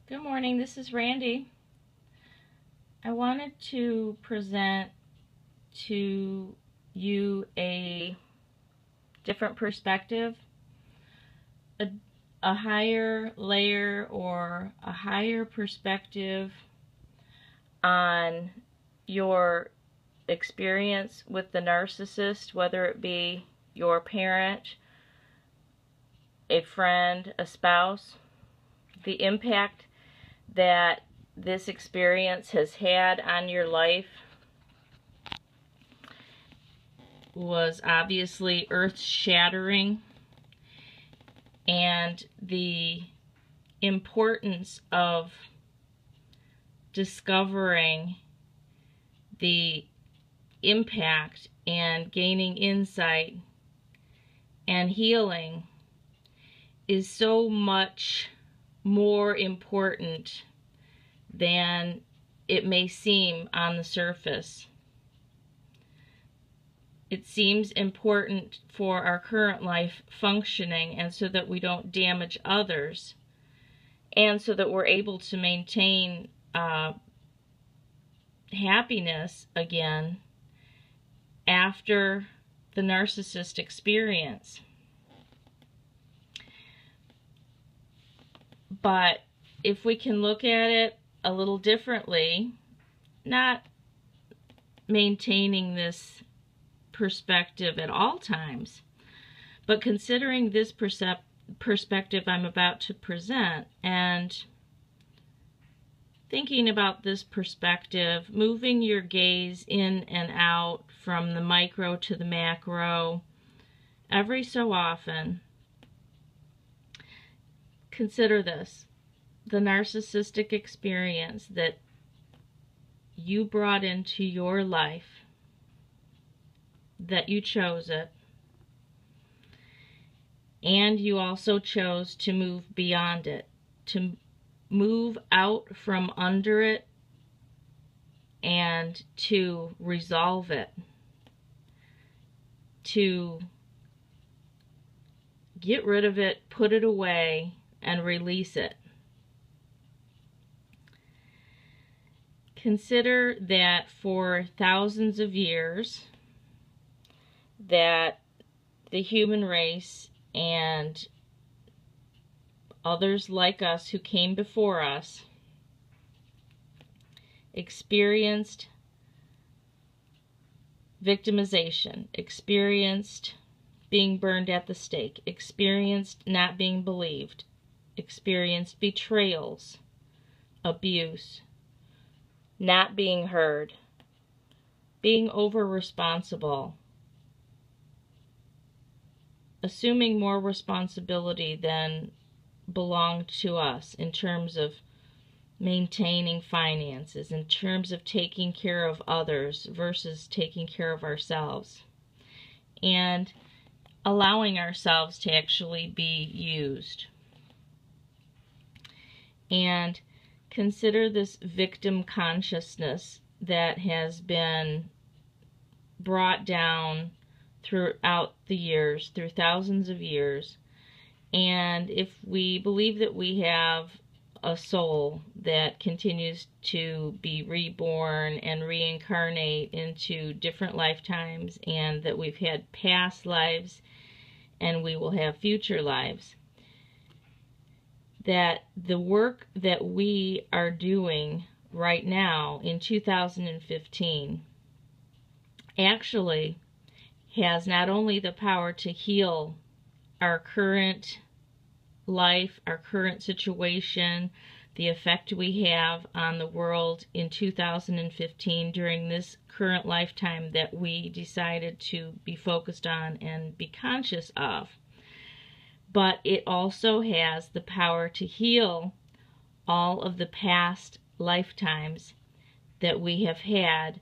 Good morning, this is Randy. I wanted to present to you a different perspective, a higher layer or a higher perspective on your experience with the narcissist, whether it be your parent, a friend, a spouse, the impact that this experience has had on your life was obviously earth-shattering, and the importance of discovering the impact and gaining insight and healing is so much more important than it may seem on the surface. It seems important for our current life functioning, and so that we don't damage others, and so that we're able to maintain happiness again after the narcissist experience. But if we can look at it a little differently, not maintaining this perspective at all times, but considering this perspective I'm about to present and thinking about this perspective, moving your gaze in and out from the micro to the macro every so often, consider this: the narcissistic experience that you brought into your life, that you chose it, and you also chose to move beyond it, to move out from under it and to resolve it, to get rid of it, put it away, and release it. Consider that for thousands of years that the human race and others like us who came before us experienced victimization, experienced being burned at the stake, experienced not being believed, experienced betrayals, abuse, not being heard, being over-responsible, assuming more responsibility than belonged to us in terms of maintaining finances, in terms of taking care of others versus taking care of ourselves, and allowing ourselves to actually be used. And consider this victim consciousness that has been brought down throughout the years, through thousands of years. And if we believe that we have a soul that continues to be reborn and reincarnate into different lifetimes, and that we've had past lives and we will have future lives, that the work that we are doing right now in 2015 actually has not only the power to heal our current life, our current situation, the effect we have on the world in 2015 during this current lifetime that we decided to be focused on and be conscious of, but it also has the power to heal all of the past lifetimes that we have had,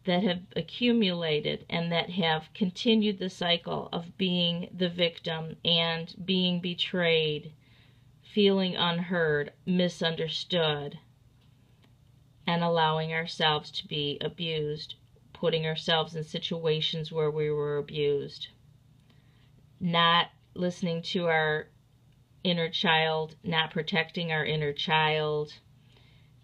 that have accumulated and that have continued the cycle of being the victim and being betrayed, feeling unheard, misunderstood, and allowing ourselves to be abused, putting ourselves in situations where we were abused, not listening to our inner child, not protecting our inner child,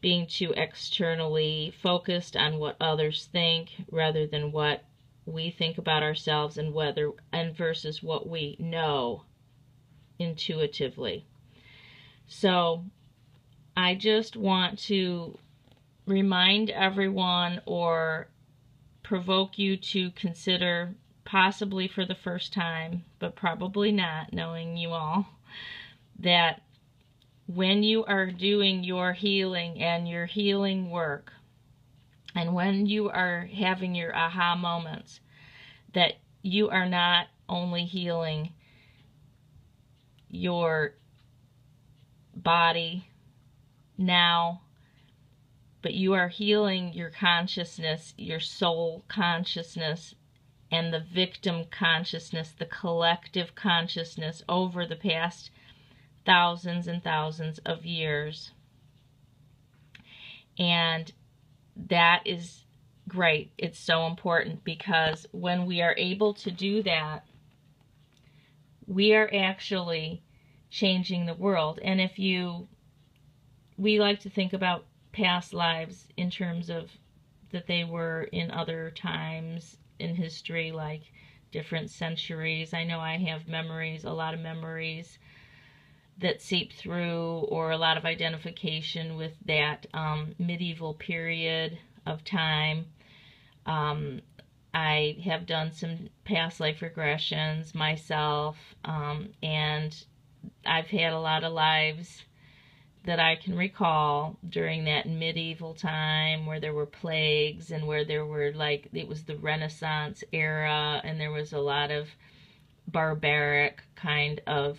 being too externally focused on what others think rather than what we think about ourselves, and versus what we know intuitively. So I just want to remind everyone, or provoke you to consider, possibly for the first time, but probably not, knowing you all, that when you are doing your healing and your healing work, and when you are having your aha moments, that you are not only healing your body now, but you are healing your consciousness, your soul consciousness, and the victim consciousness, the collective consciousness over the past thousands and thousands of years. And that is great. It's so important, because when we are able to do that, we are actually changing the world. And we like to think about past lives in terms of that they were in other times in history, like different centuries. I know I have memories, a lot of memories that seep through, or a lot of identification with that medieval period of time. I have done some past life regressions myself, and I've had a lot of lives that I can recall during that medieval time, where there were plagues, and where there were, like, it was the Renaissance era, and there was a lot of barbaric kind of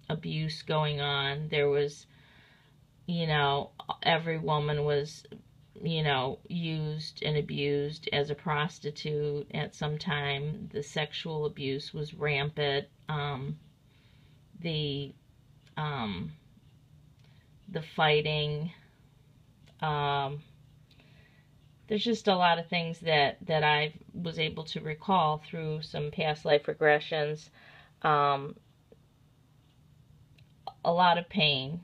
abuse going on. There was, every woman was, used and abused as a prostitute at some time. The sexual abuse was rampant. The fighting, there's just a lot of things that I was able to recall through some past life regressions. A lot of pain,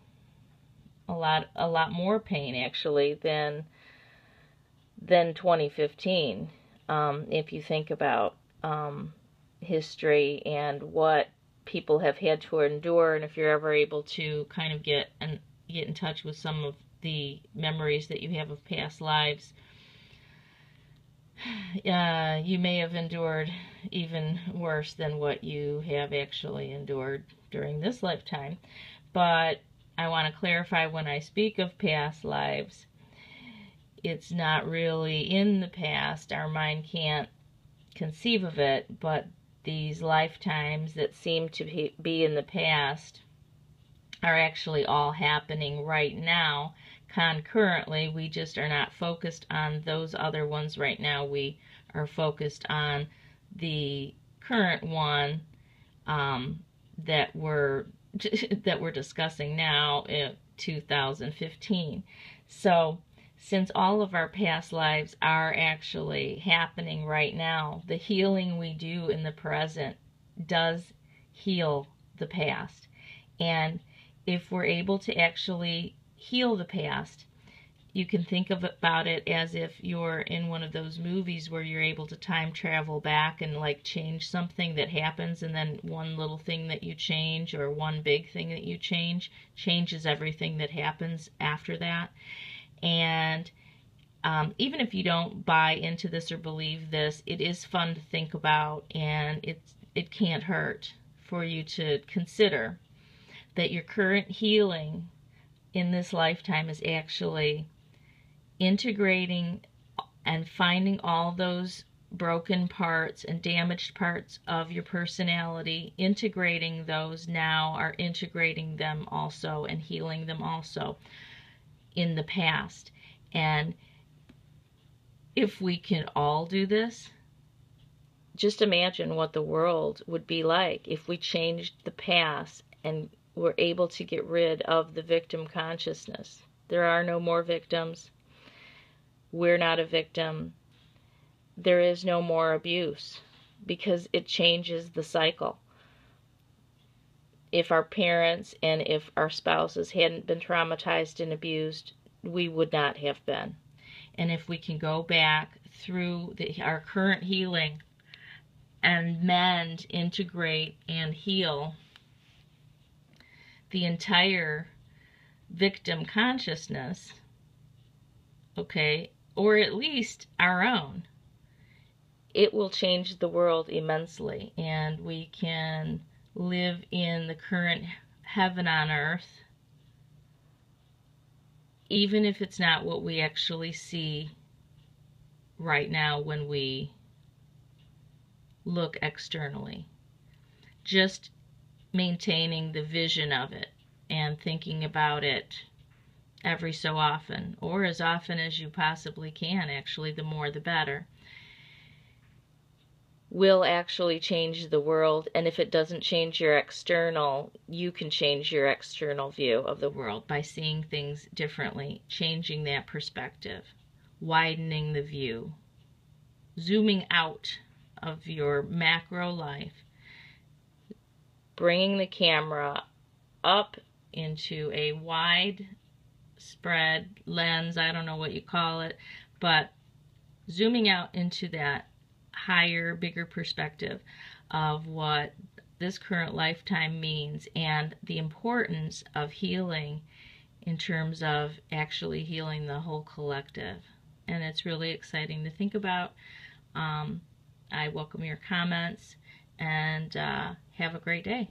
a lot more pain actually than 2015. If you think about history and what people have had to endure, and if you're ever able to kind of get in touch with some of the memories that you have of past lives, you may have endured even worse than what you have actually endured during this lifetime. But I want to clarify, when I speak of past lives, it's not really in the past. Our mind can't conceive of it, but these lifetimes that seem to be in the past are actually all happening right now, concurrently. We just are not focused on those other ones right now. We are focused on the current one that we're discussing now in 2015. So since all of our past lives are actually happening right now, the healing we do in the present does heal the past. And if we're able to actually heal the past, you can think about it as if you're in one of those movies where you're able to time travel back and like change something that happens, and then one little thing that you change, or one big thing that you changes everything that happens after that. And even if you don't buy into this or believe this, it is fun to think about, and it can't hurt for you to consider that your current healing in this lifetime is actually integrating and finding all those broken parts and damaged parts of your personality, integrating those now, are integrating them also and healing them also in the past. And if we can all do this, just imagine what the world would be like if we changed the past and were able to get rid of the victim consciousness. There are no more victims. We're not a victim. There is no more abuse, because it changes the cycle. if our parents and if our spouses hadn't been traumatized and abused, we would not have been. And if we can go back through our current healing and mend, integrate, and heal the entire victim consciousness, okay, or at least our own, it will change the world immensely, and we can live in the current heaven on earth, even if it's not what we actually see right now when we look externally. Just maintaining the vision of it and thinking about it every so often, or as often as you possibly can, actually, the more the better, will actually change the world. And if it doesn't change your external, you can change your external view of the world by seeing things differently, changing that perspective, widening the view, zooming out of your macro life, bringing the camera up into a wide spread lens, I don't know what you call it, but zooming out into that higher, bigger perspective of what this current lifetime means and the importance of healing in terms of actually healing the whole collective. And it's really exciting to think about. I welcome your comments, and have a great day.